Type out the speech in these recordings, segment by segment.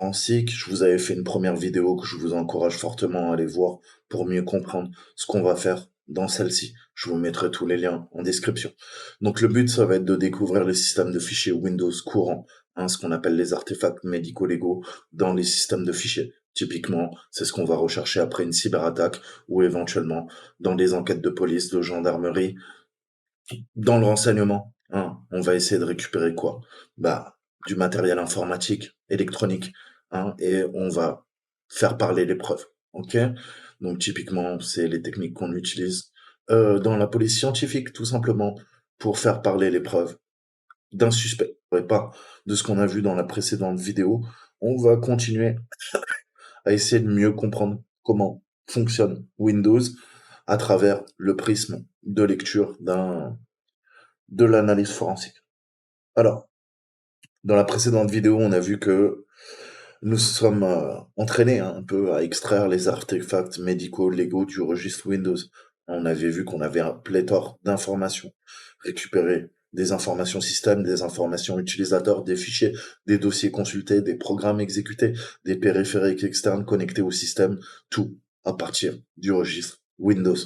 forensique. Je vous avais fait une première vidéo que je vous encourage fortement à aller voir pour mieux comprendre ce qu'on va faire dans celle-ci. Je vous mettrai tous les liens en description. Donc le but, ça va être de découvrir les systèmes de fichiers Windows courants, ce qu'on appelle les artefacts médico-légaux dans les systèmes de fichiers. Typiquement, c'est ce qu'on va rechercher après une cyberattaque ou éventuellement dans des enquêtes de police, de gendarmerie, dans le renseignement. On va essayer de récupérer quoi? Bah, du matériel informatique, électronique, et on va faire parler les preuves. Ok? Donc typiquement, c'est les techniques qu'on utilise dans la police scientifique, tout simplement, pour faire parler les preuves d'un suspect, et pas de ce qu'on a vu dans la précédente vidéo. On va continuer à essayer de mieux comprendre comment fonctionne Windows à travers le prisme de lecture de l'analyse forensique. Alors, dans la précédente vidéo, on a vu que nous sommes entraînés un peu à extraire les artefacts médicaux légaux du registre Windows. On avait vu qu'on avait un pléthore d'informations, récupérer des informations système, des informations utilisateurs, des fichiers, des dossiers consultés, des programmes exécutés, des périphériques externes connectés au système, tout à partir du registre Windows.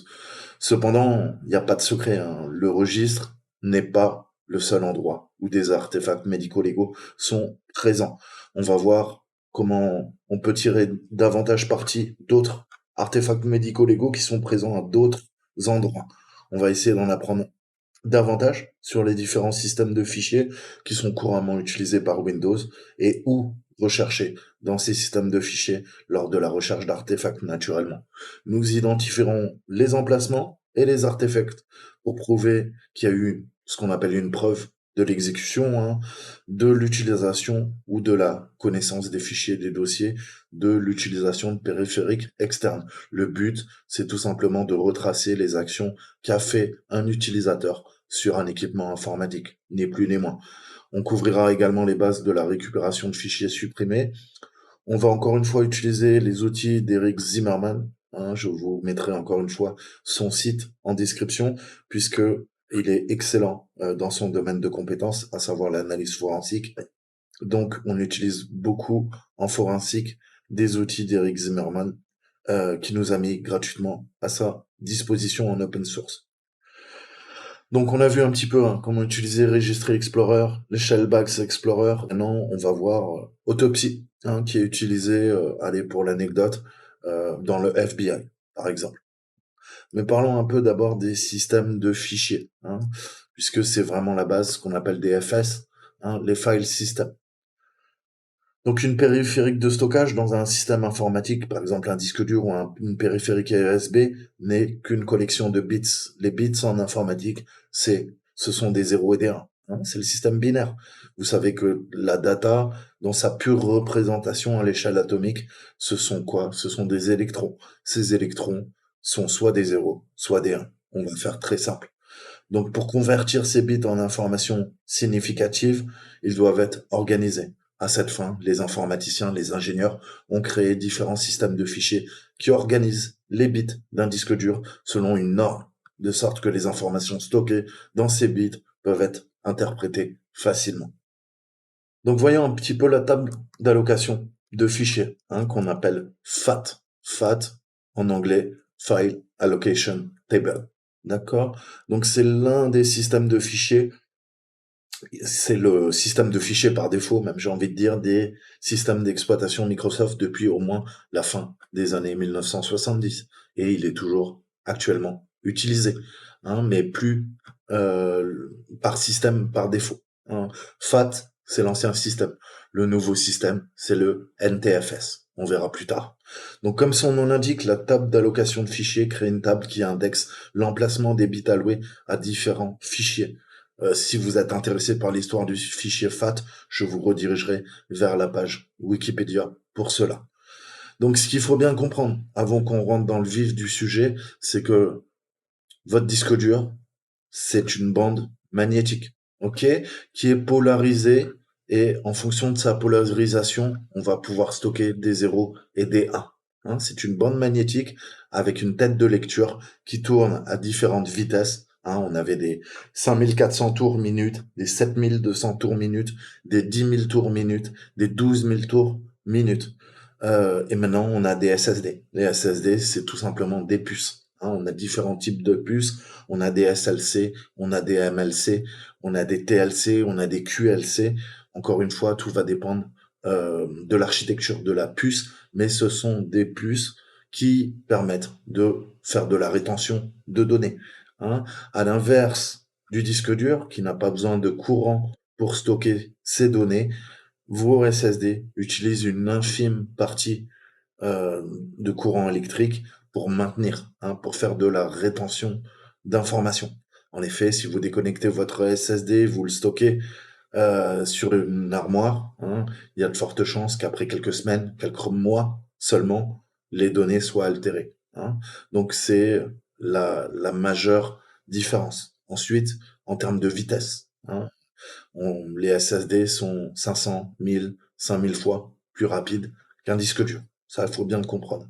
Cependant, il n'y a pas de secret, le registre n'est pas le seul endroit où des artefacts médico-légaux sont présents. On va voir comment on peut tirer davantage parti d'autres artefacts médico-légaux qui sont présents à d'autres endroits. On va essayer d'en apprendre davantage sur les différents systèmes de fichiers qui sont couramment utilisés par Windows et où rechercher dans ces systèmes de fichiers lors de la recherche d'artefacts naturellement. Nous identifierons les emplacements et les artefacts pour prouver qu'il y a eu ce qu'on appelle une preuve de l'exécution, de l'utilisation ou de la connaissance des fichiers, des dossiers, de l'utilisation de périphériques externes. Le but, c'est tout simplement de retracer les actions qu'a fait un utilisateur sur un équipement informatique, ni plus ni moins. On couvrira également les bases de la récupération de fichiers supprimés. On va encore une fois utiliser les outils d'Eric Zimmerman. Je vous mettrai encore une fois son site en description, puisque il est excellent dans son domaine de compétences, à savoir l'analyse forensique. Donc, on utilise beaucoup en forensique des outils d'Eric Zimmerman qui nous a mis gratuitement à sa disposition en open source. Donc, on a vu un petit peu comment utiliser Registry Explorer, les Shellbacks Explorer. Maintenant, on va voir Autopsy, qui est utilisé, allez, pour l'anecdote, dans le FBI, par exemple. Mais parlons un peu d'abord des systèmes de fichiers, puisque c'est vraiment la base, ce qu'on appelle des FS, les file systems. Donc une périphérique de stockage dans un système informatique, par exemple un disque dur ou une périphérique USB, n'est qu'une collection de bits. Les bits en informatique, ce sont des 0 et des 1. C'est le système binaire. Vous savez que la data, dans sa pure représentation à l'échelle atomique, ce sont quoi? Ce sont des électrons. Ces électrons sont soit des 0, soit des 1. On va faire très simple. Donc pour convertir ces bits en informations significatives, ils doivent être organisés. À cette fin, les informaticiens, les ingénieurs ont créé différents systèmes de fichiers qui organisent les bits d'un disque dur selon une norme, de sorte que les informations stockées dans ces bits peuvent être interprétées facilement. Donc voyons un petit peu la table d'allocation de fichiers, qu'on appelle FAT. FAT, en anglais, File Allocation Table. D'accord? Donc c'est l'un des systèmes de fichiers, c'est le système de fichiers par défaut, même j'ai envie de dire, des systèmes d'exploitation Microsoft depuis au moins la fin des années 1970. Et il est toujours actuellement utilisé, mais plus par système par défaut. FAT, c'est l'ancien système. Le nouveau système, c'est le NTFS. On verra plus tard. Donc, comme son nom l'indique, la table d'allocation de fichiers crée une table qui indexe l'emplacement des bits alloués à différents fichiers. Si vous êtes intéressé par l'histoire du fichier FAT, je vous redirigerai vers la page Wikipédia pour cela. Donc, ce qu'il faut bien comprendre, avant qu'on rentre dans le vif du sujet, c'est que votre disque dur, c'est une bande magnétique, ok, qui est polarisée, et en fonction de sa polarisation, on va pouvoir stocker des 0 et des 1. C'est une bande magnétique avec une tête de lecture qui tourne à différentes vitesses. On avait des 5400 tours minute, des 7200 tours minute, des 10 000 tours minute, des 12 000 tours minutes. Et maintenant, on a des SSD. Les SSD, c'est tout simplement des puces. Hein. On a différents types de puces. On a des SLC, on a des MLC, on a des TLC, on a des QLC. Encore une fois, tout va dépendre de l'architecture de la puce, mais ce sont des puces qui permettent de faire de la rétention de données. Hein. À l'inverse du disque dur, qui n'a pas besoin de courant pour stocker ses données, vos SSD utilisent une infime partie euh, de courant électrique pour maintenir, hein, pour faire de la rétention d'informations. En effet, si vous déconnectez votre SSD, vous le stockez sur une armoire, hein, il y a de fortes chances qu'après quelques semaines, quelques mois seulement, les données soient altérées. Hein. Donc c'est la majeure différence. Ensuite, en termes de vitesse, hein, les SSD sont 500, 1000, 5000 fois plus rapides qu'un disque dur. Ça, il faut bien le comprendre.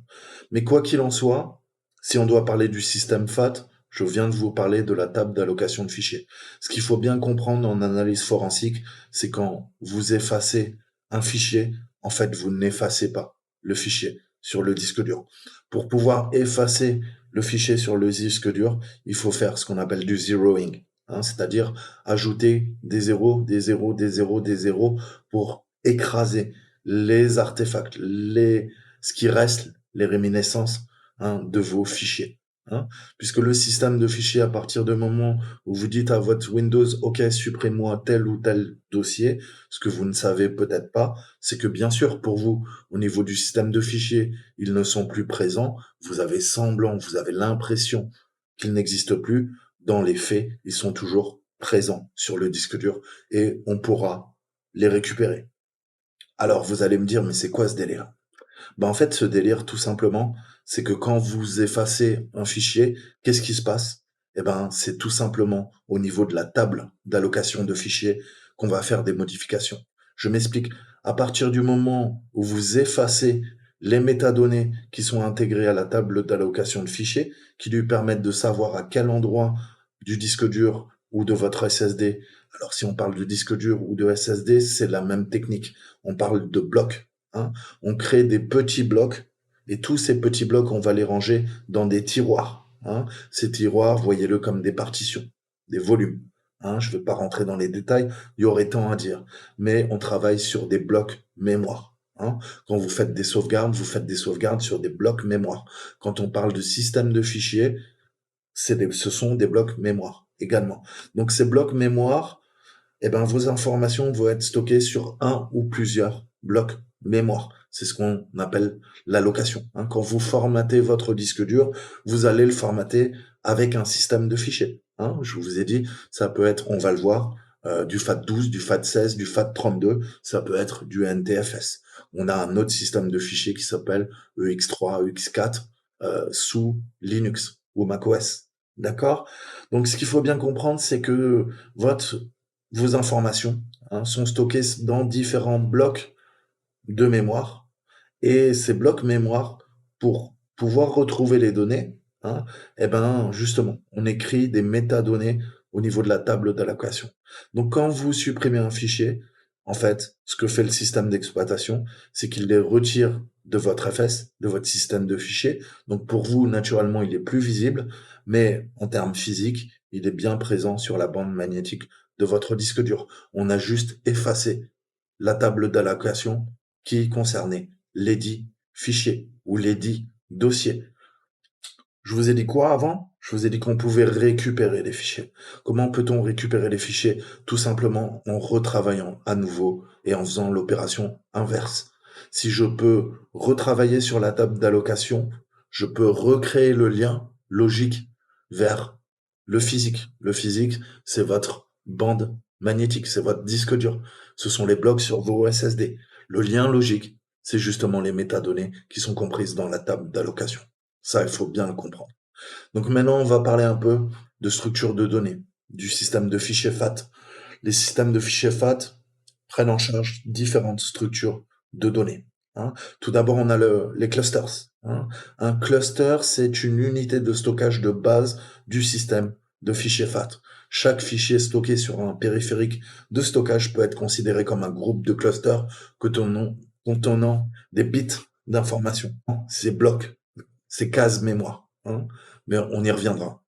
Mais quoi qu'il en soit, si on doit parler du système FAT, je viens de vous parler de la table d'allocation de fichiers. Ce qu'il faut bien comprendre en analyse forensique, c'est quand vous effacez un fichier, en fait, vous n'effacez pas le fichier sur le disque dur. Pour pouvoir effacer le fichier sur le disque dur, il faut faire ce qu'on appelle du zeroing, hein, c'est-à-dire ajouter des zéros, des zéros, des zéros, des zéros pour écraser les artefacts, ce qui reste, les réminiscences, hein, de vos fichiers. Hein. Puisque le système de fichiers, à partir du moment où vous dites à votre Windows, OK, supprime-moi tel ou tel dossier, ce que vous ne savez peut-être pas, c'est que bien sûr, pour vous, au niveau du système de fichiers, ils ne sont plus présents, vous avez semblant, vous avez l'impression qu'ils n'existent plus. Dans les faits, ils sont toujours présents sur le disque dur et on pourra les récupérer. Alors vous allez me dire, mais c'est quoi ce délire? Ben, en fait, ce délire, tout simplement, c'est que quand vous effacez un fichier, qu'est-ce qui se passe? Eh ben, c'est tout simplement au niveau de la table d'allocation de fichiers qu'on va faire des modifications. Je m'explique. À partir du moment où vous effacez les métadonnées qui sont intégrées à la table d'allocation de fichiers, qui lui permettent de savoir à quel endroit du disque dur ou de votre SSD, alors si on parle de disque dur ou de SSD, c'est la même technique. On parle de blocs. Hein. On crée des petits blocs et tous ces petits blocs, on va les ranger dans des tiroirs. Hein. Ces tiroirs, voyez-le comme des partitions, des volumes. Hein. Je ne vais pas rentrer dans les détails, il y aurait tant à dire. Mais on travaille sur des blocs mémoire. Hein. Quand vous faites des sauvegardes sur des blocs mémoire. Quand on parle de système de fichiers, ce sont des blocs mémoire également. Donc ces blocs mémoire, eh ben, vos informations vont être stockées sur un ou plusieurs blocs mémoire. C'est ce qu'on appelle l'allocation. Hein. Quand vous formatez votre disque dur, vous allez le formater avec un système de fichiers. Hein. Je vous ai dit, ça peut être, on va le voir, du FAT12, du FAT16, du FAT32, ça peut être du NTFS. On a un autre système de fichiers qui s'appelle EX3, EX4 sous Linux ou macOS. D'accord? Donc ce qu'il faut bien comprendre, c'est que vos informations, hein, sont stockées dans différents blocs de mémoire. Et ces blocs mémoire, pour pouvoir retrouver les données, hein, eh ben, justement, on écrit des métadonnées au niveau de la table d'allocation. Donc, quand vous supprimez un fichier, en fait, ce que fait le système d'exploitation, c'est qu'il les retire de votre FS, de votre système de fichiers. Donc, pour vous, naturellement, il est plus visible, mais en termes physiques, il est bien présent sur la bande magnétique de votre disque dur. On a juste effacé la table d'allocation qui concernait les dits fichiers ou les dits dossiers. Je vous ai dit quoi avant? Je vous ai dit qu'on pouvait récupérer les fichiers. Comment peut-on récupérer les fichiers? Tout simplement en retravaillant à nouveau et en faisant l'opération inverse. Si je peux retravailler sur la table d'allocation, je peux recréer le lien logique vers le physique. Le physique, c'est votre bande magnétique, c'est votre disque dur. Ce sont les blocs sur vos SSD. Le lien logique, c'est justement les métadonnées qui sont comprises dans la table d'allocation. Ça, il faut bien le comprendre. Donc maintenant, on va parler un peu de structure de données, du système de fichiers FAT. Les systèmes de fichiers FAT prennent en charge différentes structures de données. Hein. Tout d'abord, on a les clusters. Hein. Un cluster, c'est une unité de stockage de base du système de fichiers FAT. Chaque fichier stocké sur un périphérique de stockage peut être considéré comme un groupe de clusters contenant des bits d'information. Ces blocs, ces cases mémoire, hein, mais on y reviendra.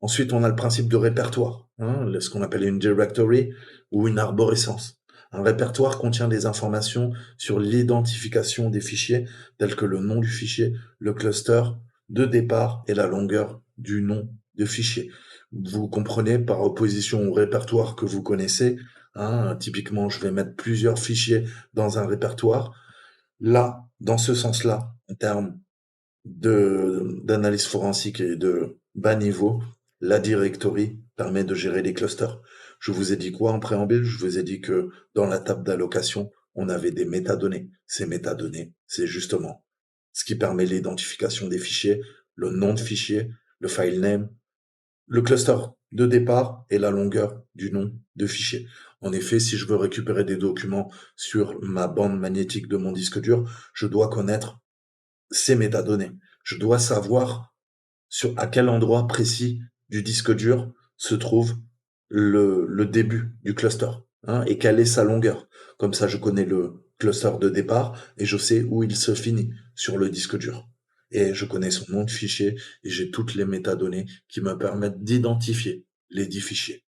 Ensuite, on a le principe de répertoire, hein, ce qu'on appelle une directory ou une arborescence. Un répertoire contient des informations sur l'identification des fichiers, tels que le nom du fichier, le cluster de départ et la longueur du nom de fichier. Vous comprenez, par opposition au répertoire que vous connaissez, hein, typiquement, je vais mettre plusieurs fichiers dans un répertoire. Là, dans ce sens-là, en termes d'analyse forensique et de bas niveau, la directory permet de gérer les clusters. Je vous ai dit quoi en préambule? Je vous ai dit que dans la table d'allocation, on avait des métadonnées. Ces métadonnées, c'est justement ce qui permet l'identification des fichiers, le nom de fichier, le file name, le cluster de départ et la longueur du nom de fichier. En effet, si je veux récupérer des documents sur ma bande magnétique de mon disque dur, je dois connaître ces métadonnées. Je dois savoir à quel endroit précis du disque dur se trouve le début du cluster, hein, et quelle est sa longueur. Comme ça, je connais le cluster de départ et je sais où il se finit sur le disque dur. Et je connais son nom de fichier et j'ai toutes les métadonnées qui me permettent d'identifier les 10 fichiers.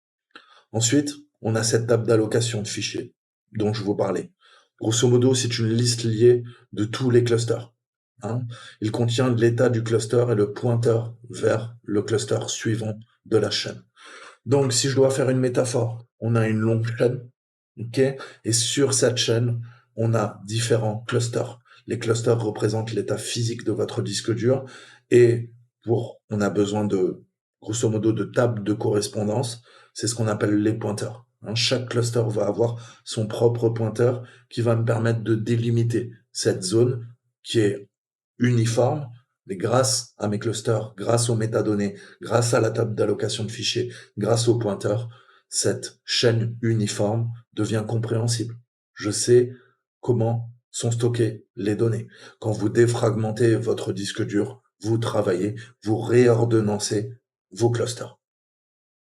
Ensuite, on a cette table d'allocation de fichiers dont je vous parlais. Grosso modo, c'est une liste liée de tous les clusters, hein. Il contient l'état du cluster et le pointeur vers le cluster suivant de la chaîne. Donc, si je dois faire une métaphore, on a une longue chaîne, ok, et sur cette chaîne, on a différents clusters. Les clusters représentent l'état physique de votre disque dur et on a besoin de, grosso modo, de tables de correspondance. C'est ce qu'on appelle les pointeurs, hein. Chaque cluster va avoir son propre pointeur qui va me permettre de délimiter cette zone qui est uniforme, mais grâce à mes clusters, grâce aux métadonnées, grâce à la table d'allocation de fichiers, grâce aux pointeurs, cette chaîne uniforme devient compréhensible. Je sais comment sont stockées les données. Quand vous défragmentez votre disque dur, vous travaillez, vous réordonnancez vos clusters.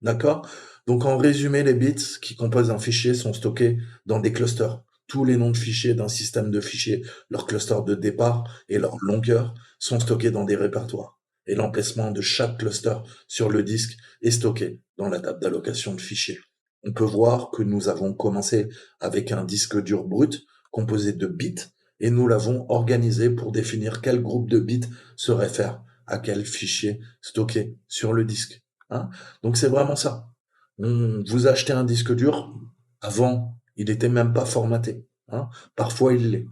D'accord? Donc en résumé, les bits qui composent un fichier sont stockés dans des clusters. Tous les noms de fichiers d'un système de fichiers, leur cluster de départ et leur longueur sont stockés dans des répertoires. Et l'emplacement de chaque cluster sur le disque est stocké dans la table d'allocation de fichiers. On peut voir que nous avons commencé avec un disque dur brut composé de bits et nous l'avons organisé pour définir quel groupe de bits se réfère à quel fichier stocké sur le disque, hein. Donc c'est vraiment ça. Vous achetez un disque dur, avant, il était même pas formaté, hein. Parfois, il l'est.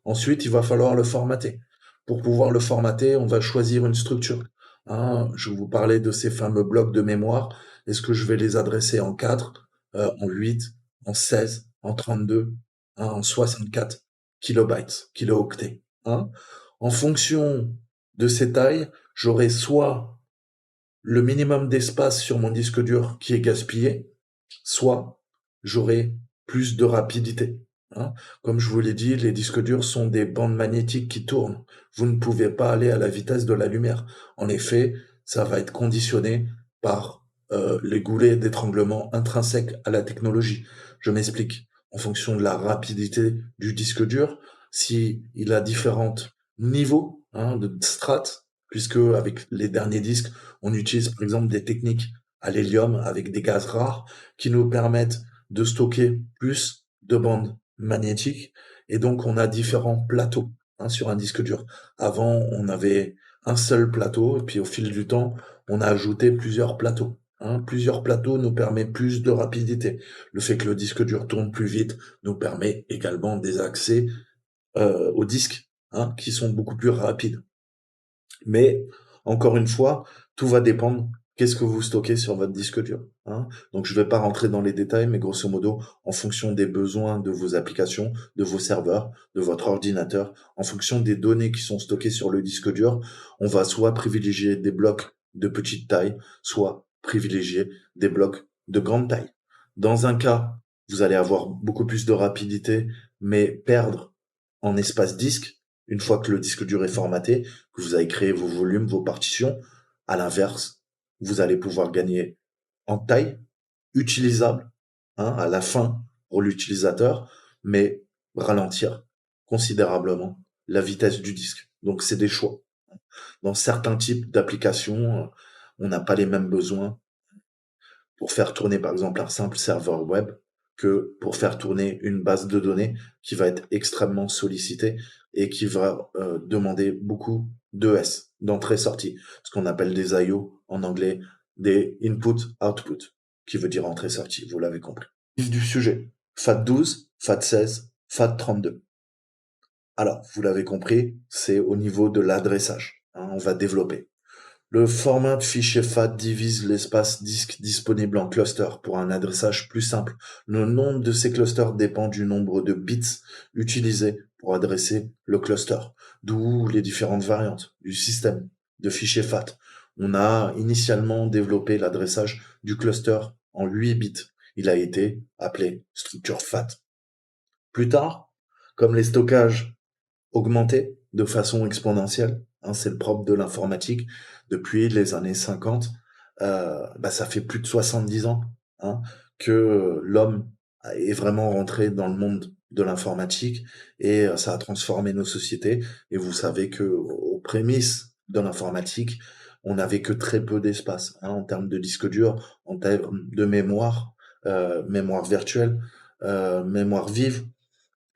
Ensuite, il va falloir le formater. Pour pouvoir le formater, on va choisir une structure, hein. Je vous parlais de ces fameux blocs de mémoire. Est-ce que je vais les adresser en 4, en 8, en 16, en 32, hein, en 64 kilobytes, kilo-octets, hein. En fonction de ces tailles, j'aurai soit le minimum d'espace sur mon disque dur qui est gaspillé, soit j'aurai plus de rapidité, hein. Comme je vous l'ai dit, les disques durs sont des bandes magnétiques qui tournent. Vous ne pouvez pas aller à la vitesse de la lumière. En effet, ça va être conditionné par les goulets d'étranglement intrinsèques à la technologie. Je m'explique. En fonction de la rapidité du disque dur, si il a différents niveaux, hein, de strates, puisque avec les derniers disques, on utilise par exemple des techniques à l'hélium avec des gaz rares qui nous permettent de stocker plus de bandes magnétiques et donc on a différents plateaux, hein, sur un disque dur. Avant, on avait un seul plateau et puis au fil du temps, on a ajouté plusieurs plateaux, hein. Plusieurs plateaux nous permet plus de rapidité. Le fait que le disque dur tourne plus vite nous permet également des accès aux disques, hein, qui sont beaucoup plus rapides. Mais encore une fois, tout va dépendre qu'est-ce que vous stockez sur votre disque dur, hein. Donc je ne vais pas rentrer dans les détails, mais grosso modo, en fonction des besoins de vos applications, de vos serveurs, de votre ordinateur, en fonction des données qui sont stockées sur le disque dur, on va soit privilégier des blocs de petite taille, soit privilégier des blocs de grande taille. Dans un cas, vous allez avoir beaucoup plus de rapidité, mais perdre en espace disque une fois que le disque dur est formaté, que vous avez créé vos volumes, vos partitions. À l'inverse, vous allez pouvoir gagner en taille, utilisable, hein, à la fin pour l'utilisateur, mais ralentir considérablement la vitesse du disque. Donc c'est des choix. Dans certains types d'applications, on n'a pas les mêmes besoins pour faire tourner par exemple un simple serveur web que pour faire tourner une base de données qui va être extrêmement sollicitée et qui va demander beaucoup d'ES, d'entrée-sortie, ce qu'on appelle des IO en anglais, des input-output, qui veut dire entrée-sortie, vous l'avez compris. Vif du sujet, FAT12, FAT16, FAT32. Alors, vous l'avez compris, c'est au niveau de l'adressage, hein, on va développer. Le format de fichier FAT divise l'espace disque disponible en clusters pour un adressage plus simple. Le nombre de ces clusters dépend du nombre de bits utilisés pour adresser le cluster, d'où les différentes variantes du système de fichier FAT. On a initialement développé l'adressage du cluster en 8 bits. Il a été appelé structure FAT. Plus tard, comme les stockages augmenter de façon exponentielle, hein, c'est le propre de l'informatique. Depuis les années 50, ça fait plus de 70 ans, hein, que l'homme est vraiment rentré dans le monde de l'informatique et ça a transformé nos sociétés. Et vous savez que aux prémices de l'informatique, on n'avait que très peu d'espace, hein, en termes de disque dur, en termes de mémoire, mémoire virtuelle, mémoire vive,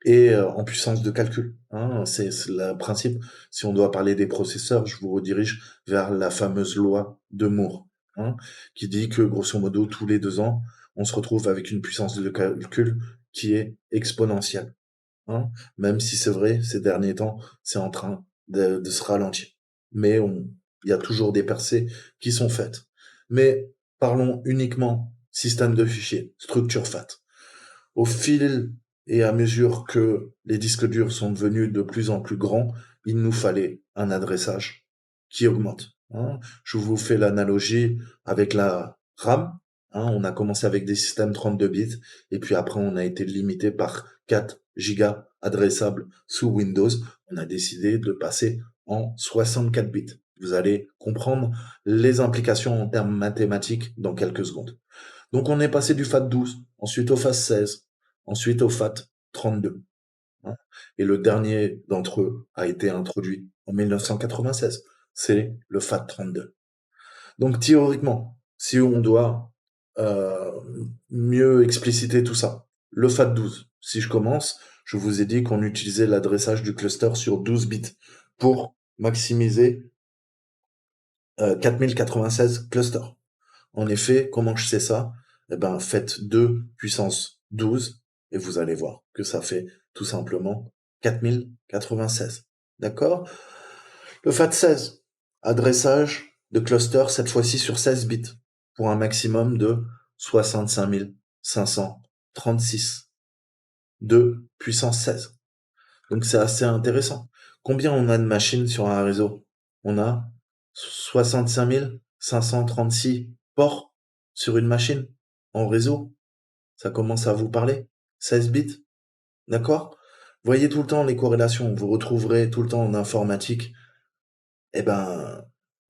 et en puissance de calcul, hein. C'est le principe. Si on doit parler des processeurs, je vous redirige vers la fameuse loi de Moore, hein, qui dit que grosso modo tous les 2 ans, on se retrouve avec une puissance de calcul qui est exponentielle, hein. Même si c'est vrai, ces derniers temps, c'est en train de se ralentir. Mais il y a toujours des percées qui sont faites. Mais parlons uniquement système de fichiers, structure FAT. Au fil et à mesure que les disques durs sont devenus de plus en plus grands, il nous fallait un adressage qui augmente, hein. Je vous fais l'analogie avec la RAM, hein. On a commencé avec des systèmes 32 bits et puis après on a été limité par 4 gigas adressables sous Windows. On a décidé de passer en 64 bits. Vous allez comprendre les implications en termes mathématiques dans quelques secondes. Donc on est passé du FAT12, ensuite au FAT16, ensuite au FAT32, hein. Et le dernier d'entre eux a été introduit en 1996. C'est le FAT32. Donc théoriquement, si on doit euh, mieux expliciter tout ça, le FAT12, si je commence, je vous ai dit qu'on utilisait l'adressage du cluster sur 12 bits pour maximiser 4096 clusters. En effet, comment je sais ça? Eh ben, faites 2 puissance 12 et vous allez voir que ça fait tout simplement 4096. D'accord? Le FAT16, adressage de cluster cette fois-ci sur 16 bits pour un maximum de 65 536 de puissance 16. Donc c'est assez intéressant. Combien on a de machines sur un réseau? On a 65 536 ports sur une machine en réseau. Ça commence à vous parler? 16 bits, d'accord? Voyez tout le temps les corrélations. Vous retrouverez tout le temps en informatique, eh ben,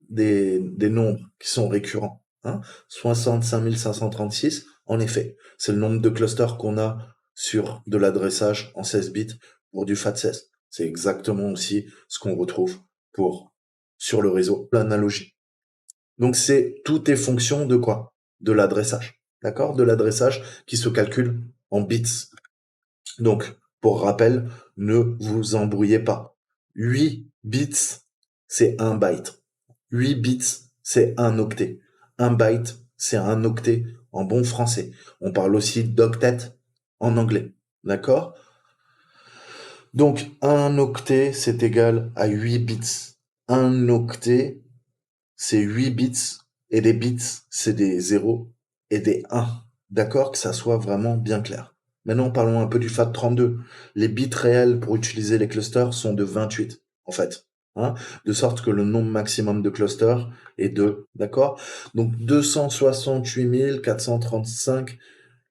des nombres qui sont récurrents, hein. 65 536, en effet, c'est le nombre de clusters qu'on a sur de l'adressage en 16 bits pour du FAT16. C'est exactement aussi ce qu'on retrouve pour sur le réseau, l'analogie. Donc tout est fonction de quoi? De l'adressage. D'accord? De l'adressage qui se calcule en bits. Donc, pour rappel, ne vous embrouillez pas. 8 bits, c'est 1 byte. 8 bits, c'est 1 octet. 1 byte, c'est 1 octet en bon français. On parle aussi d'octet en anglais. D'accord? Donc, 1 octet, c'est égal à 8 bits. 1 octet, c'est 8 bits. Et des bits, c'est des 0 et des 1. D'accord? Que ça soit vraiment bien clair. Maintenant, parlons un peu du FAT32. Les bits réels pour utiliser les clusters sont de 28, en fait, hein, de sorte que le nombre maximum de clusters est 2, d'accord? Donc 268 435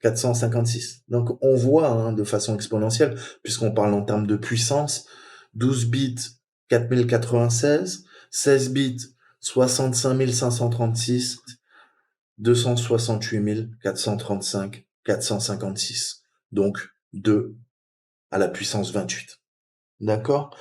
456. Donc on voit, hein, de façon exponentielle, puisqu'on parle en termes de puissance, 12 bits 4096, 16 bits 65 536, 268 435 456. Donc 2 à la puissance 28. D'accord?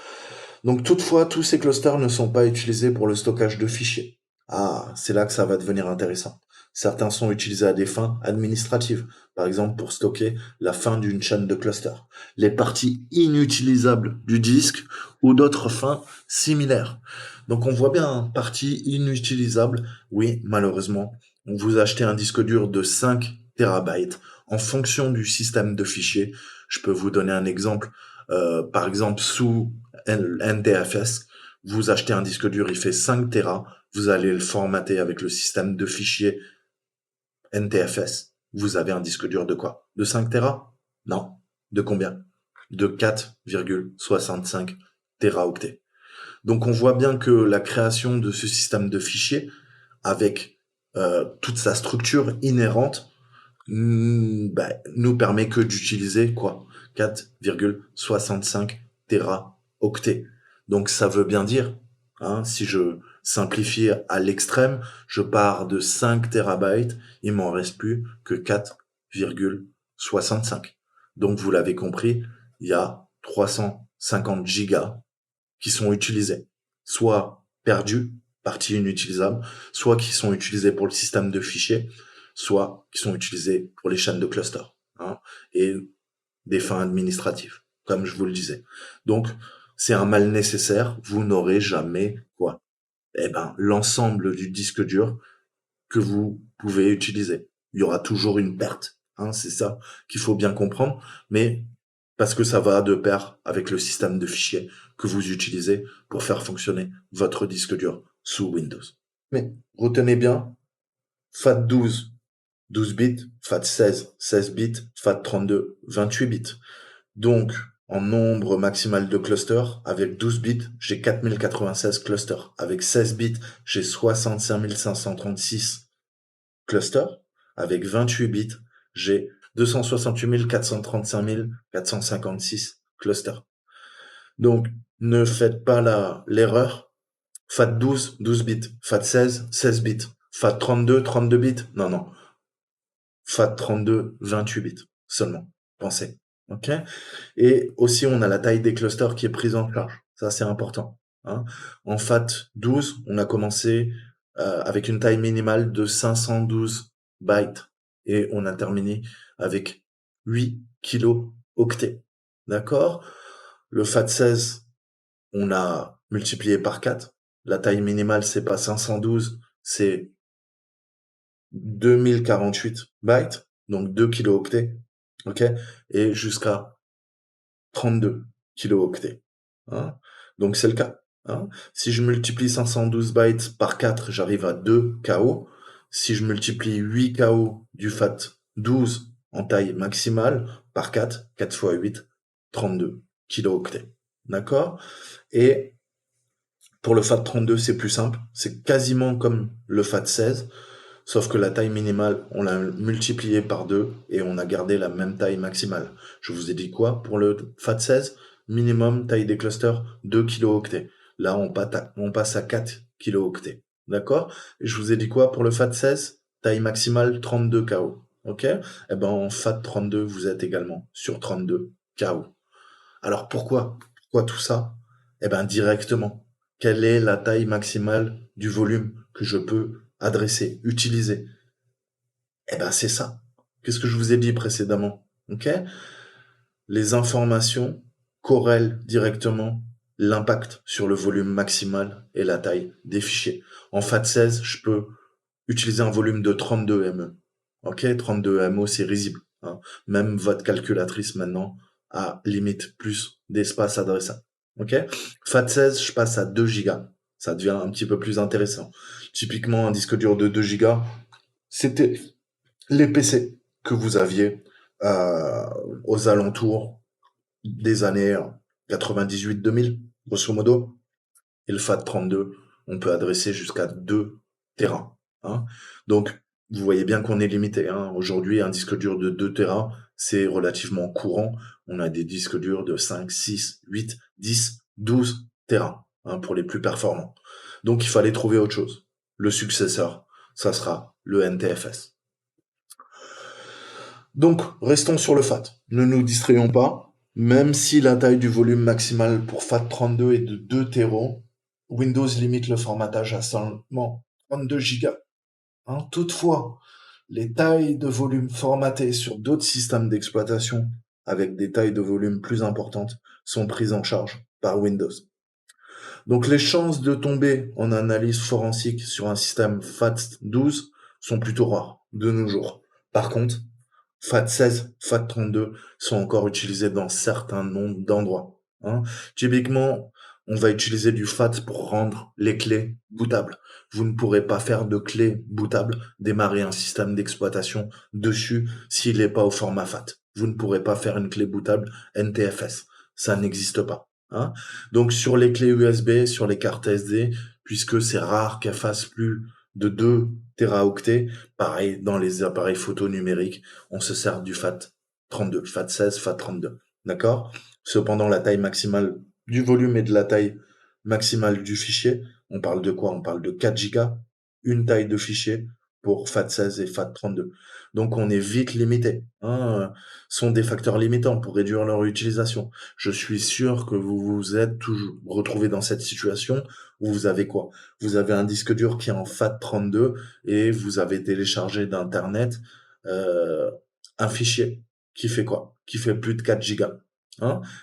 Donc toutefois, tous ces clusters ne sont pas utilisés pour le stockage de fichiers. Ah, c'est là que ça va devenir intéressant. Certains sont utilisés à des fins administratives, par exemple pour stocker la fin d'une chaîne de clusters, les parties inutilisables du disque ou d'autres fins similaires. Donc on voit bien, hein, partie inutilisable, oui, malheureusement, vous achetez un disque dur de 5 terabytes en fonction du système de fichiers. Je peux vous donner un exemple. Par exemple, sous NTFS, vous achetez un disque dur, il fait 5 Tera, vous allez le formater avec le système de fichiers NTFS. Vous avez un disque dur de quoi? De 5 Tera? Non. De combien? De 4,65 Teraoctets. Donc on voit bien que la création de ce système de fichiers, avec toute sa structure inhérente, nous permet que d'utiliser quoi? 4,65 Teraoctets. Donc ça veut bien dire, hein, si je simplifie à l'extrême, je pars de 5 terabytes, il m'en reste plus que 4,65. Donc vous l'avez compris, il y a 350 gigas qui sont utilisés, soit perdus, partie inutilisable, soit qui sont utilisés pour le système de fichiers, soit qui sont utilisés pour les chaînes de cluster, hein, et des fins administratives, comme je vous le disais. Donc, c'est un mal nécessaire. Vous n'aurez jamais quoi? Eh ben, l'ensemble du disque dur que vous pouvez utiliser. Il y aura toujours une perte, hein, c'est ça qu'il faut bien comprendre, mais parce que ça va de pair avec le système de fichiers que vous utilisez pour faire fonctionner votre disque dur sous Windows. Mais retenez bien, FAT12, 12 bits, FAT16, 16 bits, FAT32, 28 bits. Donc, en nombre maximal de clusters, avec 12 bits, j'ai 4096 clusters. Avec 16 bits, j'ai 65 536 clusters. Avec 28 bits, j'ai 268 435 456 clusters. Donc, ne faites pas l'erreur. FAT12, 12 bits. FAT16, 16 bits. FAT32, 32 bits. Non, non. FAT32, 28 bits seulement. Pensez. OK? Et aussi, on a la taille des clusters qui est prise en charge. Ça, c'est important, hein. En FAT12, on a commencé avec une taille minimale de 512 bytes et on a terminé avec 8 kilo-octets. D'accord? Le FAT16, on a multiplié par 4. La taille minimale, c'est pas 512, c'est 2048 bytes, donc 2 kilo-octets. OK? Et jusqu'à 32 kilo-octets, hein. Donc c'est le cas, hein. Si je multiplie 512 bytes par 4, j'arrive à 2 KO. Si je multiplie 8 KO du FAT12 en taille maximale par 4, 4 fois 8, 32 kilo-octets. D'accord? Et pour le FAT32, c'est plus simple. C'est quasiment comme le FAT16, sauf que la taille minimale, on l'a multipliée par 2 et on a gardé la même taille maximale. Je vous ai dit quoi pour le FAT16? Minimum taille des clusters 2 kilo-octets. Là, on passe à 4 kilo-octets. D'accord? Et je vous ai dit quoi pour le FAT16? Taille maximale 32 KO. OK? Eh ben, en FAT32, vous êtes également sur 32 KO. Alors pourquoi? Pourquoi tout ça? Eh ben, directement. Quelle est la taille maximale du volume que je peux adresser, utiliser? Eh ben, c'est ça. Qu'est-ce que je vous ai dit précédemment? OK? Les informations corrèlent directement l'impact sur le volume maximal et la taille des fichiers. En FAT16, je peux utiliser un volume de 32 ME. OK? 32 ME, c'est risible, hein. Même votre calculatrice maintenant a limite plus d'espace adressable. OK? FAT16, je passe à 2 gigas. Ça devient un petit peu plus intéressant. Typiquement, un disque dur de 2 gigas, c'était les PC que vous aviez euh, aux alentours des années 98-2000, grosso modo. Et le FAT32, on peut adresser jusqu'à 2 Tera, hein. Donc, vous voyez bien qu'on est limité, hein. Aujourd'hui, un disque dur de 2 Tera, c'est relativement courant. On a des disques durs de 5, 6, 8, 10, 12 Tera, hein, pour les plus performants. Donc, il fallait trouver autre chose. Le successeur, ça sera le NTFS. Donc, restons sur le FAT. Ne nous distrayons pas. Même si la taille du volume maximal pour FAT32 est de 2 Tera, Windows limite le formatage à seulement 32 Go. Toutefois, les tailles de volume formatées sur d'autres systèmes d'exploitation avec des tailles de volume plus importantes sont prises en charge par Windows. Donc les chances de tomber en analyse forensique sur un système FAT12 sont plutôt rares de nos jours. Par contre, FAT16, FAT32 sont encore utilisés dans certains nombres d'endroits. Typiquement, on va utiliser du FAT pour rendre les clés bootables. Vous ne pourrez pas faire de clé bootable, démarrer un système d'exploitation dessus s'il n'est pas au format FAT. Vous ne pourrez pas faire une clé bootable NTFS. Ça n'existe pas. Donc sur les clés USB, sur les cartes SD, puisque c'est rare qu'elles fassent plus de 2 téraoctets, pareil dans les appareils photo numériques, on se sert du FAT32, FAT16, FAT32. D'accord? Cependant, la taille maximale du volume et de la taille maximale du fichier, on parle de quoi? On parle de 4 Go, une taille de fichier pour FAT16 et FAT32. Donc on est vite limité. Sont des facteurs limitants pour réduire leur utilisation. Je suis sûr que vous vous êtes toujours retrouvé dans cette situation où vous avez quoi? Vous avez un disque dur qui est en FAT32 et vous avez téléchargé d'internet un fichier qui fait quoi? Qui fait plus de 4 gigas.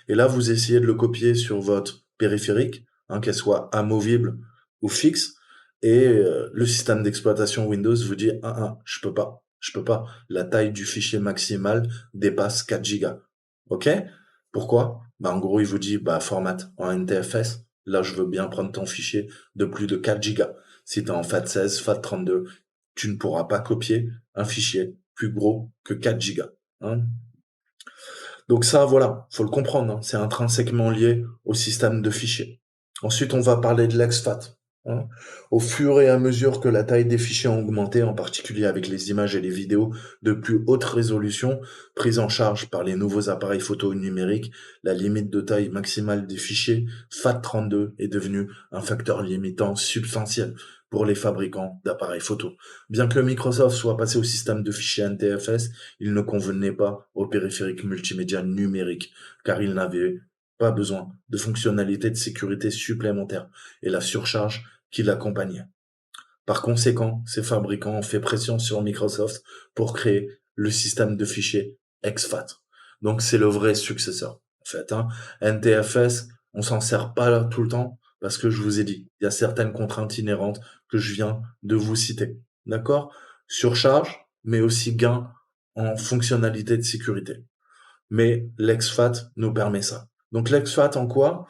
Et là, vous essayez de le copier sur votre périphérique, qu'elle soit amovible ou fixe, et le système d'exploitation Windows vous dit je peux pas, je peux pas. La taille du fichier maximal dépasse 4 gigas. Ok? Pourquoi? En gros, il vous dit format en NTFS. Là, je veux bien prendre ton fichier de plus de 4 gigas. Si tu es en FAT16, FAT32, tu ne pourras pas copier un fichier plus gros que 4 gigas. Donc ça, voilà, faut le comprendre, c'est intrinsèquement lié au système de fichiers. Ensuite, on va parler de l'exFAT. Au fur et à mesure que la taille des fichiers a augmenté, en particulier avec les images et les vidéos de plus haute résolution prises en charge par les nouveaux appareils photo numériques, la limite de taille maximale des fichiers FAT32 est devenue un facteur limitant substantiel pour les fabricants d'appareils photo. Bien que Microsoft soit passé au système de fichiers NTFS, il ne convenait pas au périphérique multimédia numérique, car il n'avait pas besoin de fonctionnalités de sécurité supplémentaires et la surcharge qui l'accompagnait. Par conséquent, ces fabricants ont fait pression sur Microsoft pour créer le système de fichiers exFAT. Donc c'est le vrai successeur. En fait, NTFS, on s'en sert pas là tout le temps parce que je vous ai dit, il y a certaines contraintes inhérentes que je viens de vous citer. D'accord? Surcharge, mais aussi gain en fonctionnalité de sécurité. Mais l'exFAT nous permet ça. Donc l'exFAT en quoi?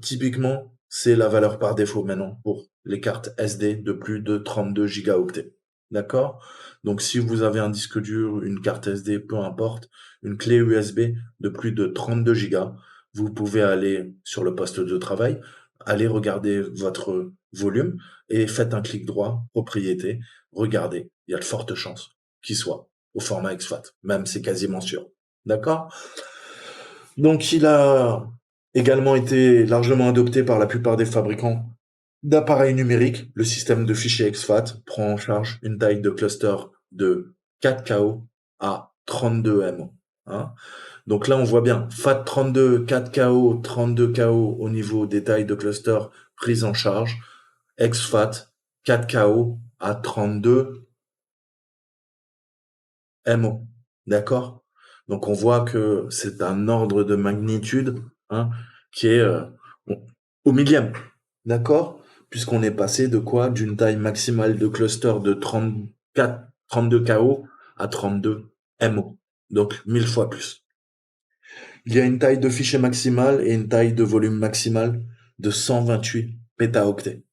Typiquement, c'est la valeur par défaut maintenant pour les cartes SD de plus de 32 gigaoctets. D'accord? Donc si vous avez un disque dur, une carte SD, peu importe, une clé USB de plus de 32 gigas, vous pouvez aller sur le poste de travail, aller regarder votre volume et faites un clic droit, propriété, regardez, il y a de fortes chances qu'il soit au format exFAT. Même c'est quasiment sûr. D'accord? Donc il a également été largement adopté par la plupart des fabricants d'appareils numériques. Le système de fichiers exFAT prend en charge une taille de cluster de 4 KO à 32 MO. Donc là, on voit bien, FAT32, 4 KO, 32 KO au niveau des tailles de cluster prises en charge. exFAT, 4 KO à 32 MO. D'accord? Donc on voit que c'est un ordre de magnitude qui est au millième. D'accord? Puisqu'on est passé de quoi? D'une taille maximale de cluster de 34, 32 KO à 32 MO. Donc 1000 fois plus. Il y a une taille de fichier maximale et une taille de volume maximale de 128 pétaoctets.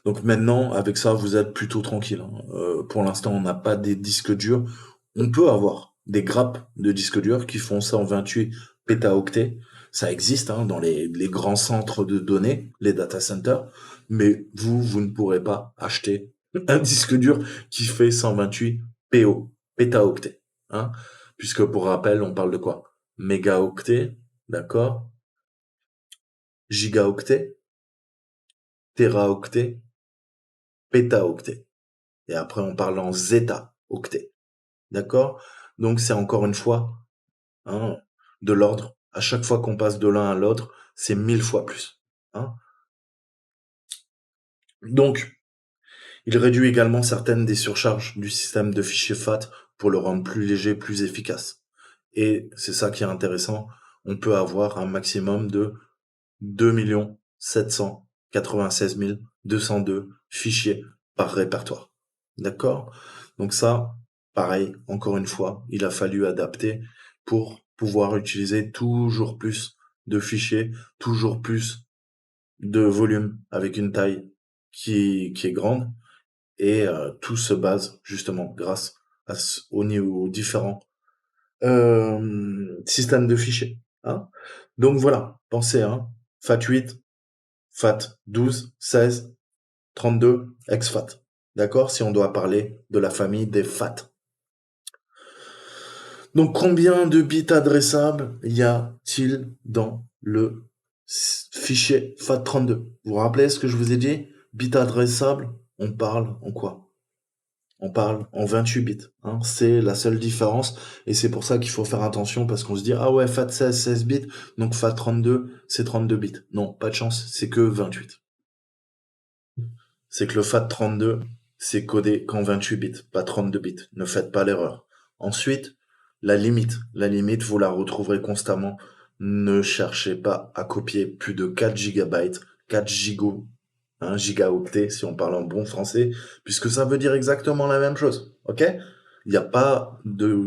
Donc maintenant, avec ça, vous êtes plutôt tranquille. Pour l'instant, on n'a pas des disques durs. On peut avoir des grappes de disques durs qui font 128 pétaoctets. Ça existe dans les grands centres de données, les data centers. Mais vous ne pourrez pas acheter un disque dur qui fait 128 PO, pétaoctets. Puisque pour rappel, on parle de quoi? Mégaoctets, d'accord? Gigaoctets, téraoctets, pétaoctets. Et après, on parle en zétaoctets. D'accord? Donc, c'est encore une fois de l'ordre À chaque fois qu'on passe de l'un à l'autre, c'est 1000 fois plus. Hein. Donc, il réduit également certaines des surcharges du système de fichiers FAT pour le rendre plus léger, plus efficace. Et c'est ça qui est intéressant, on peut avoir un maximum de 2 796 202 fichiers par répertoire. D'accord? Donc ça, pareil, encore une fois, il a fallu adapter pour pouvoir utiliser toujours plus de fichiers, toujours plus de volume avec une taille qui est grande et tout se base justement grâce aux différents systèmes de fichiers. Hein. Donc voilà, pensez, hein, FAT8, FAT12, 16, 32, exFAT. D'accord? Si on doit parler de la famille des FAT. Donc combien de bits adressables y a-t-il dans le fichier FAT32? Vous vous rappelez ce que je vous ai dit? Bits adressables, on parle en quoi? On parle en 28 bits. Hein. C'est la seule différence. Et c'est pour ça qu'il faut faire attention parce qu'on se dit, ah ouais, FAT16, 16 bits, donc FAT32, c'est 32 bits. Non, pas de chance, c'est que 28. C'est que le FAT32, c'est codé qu'en 28 bits, pas 32 bits. Ne faites pas l'erreur. Ensuite, la limite. La limite, vous la retrouverez constamment. Ne cherchez pas à copier plus de 4 gigabytes, 4 gigots, un gigaoctet si on parle en bon français, puisque ça veut dire exactement la même chose. Ok? Il n'y a pas de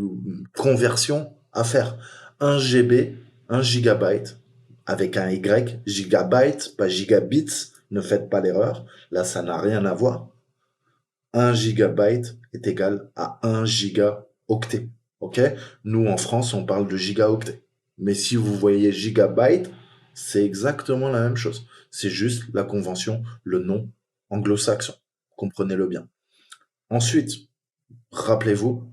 conversion à faire. 1 GB, 1 gigabyte, avec un Y, gigabyte, pas gigabits, ne faites pas l'erreur. Là, ça n'a rien à voir. 1 gigabyte est égal à 1 gigaoctet. Ok? Nous, en France, on parle de gigaoctet. Mais si vous voyez gigabyte, c'est exactement la même chose. C'est juste la convention, le nom anglo-saxon. Comprenez-le bien. Ensuite, rappelez-vous,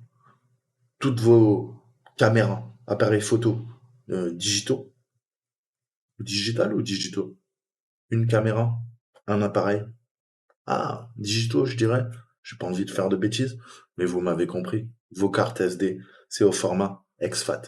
toutes vos caméras, appareils photo digitaux, digital ou digitaux? Une caméra, un appareil. Ah, digitaux, je dirais. J'ai pas envie de faire de bêtises, mais vous m'avez compris. Vos cartes SD, c'est au format exFAT.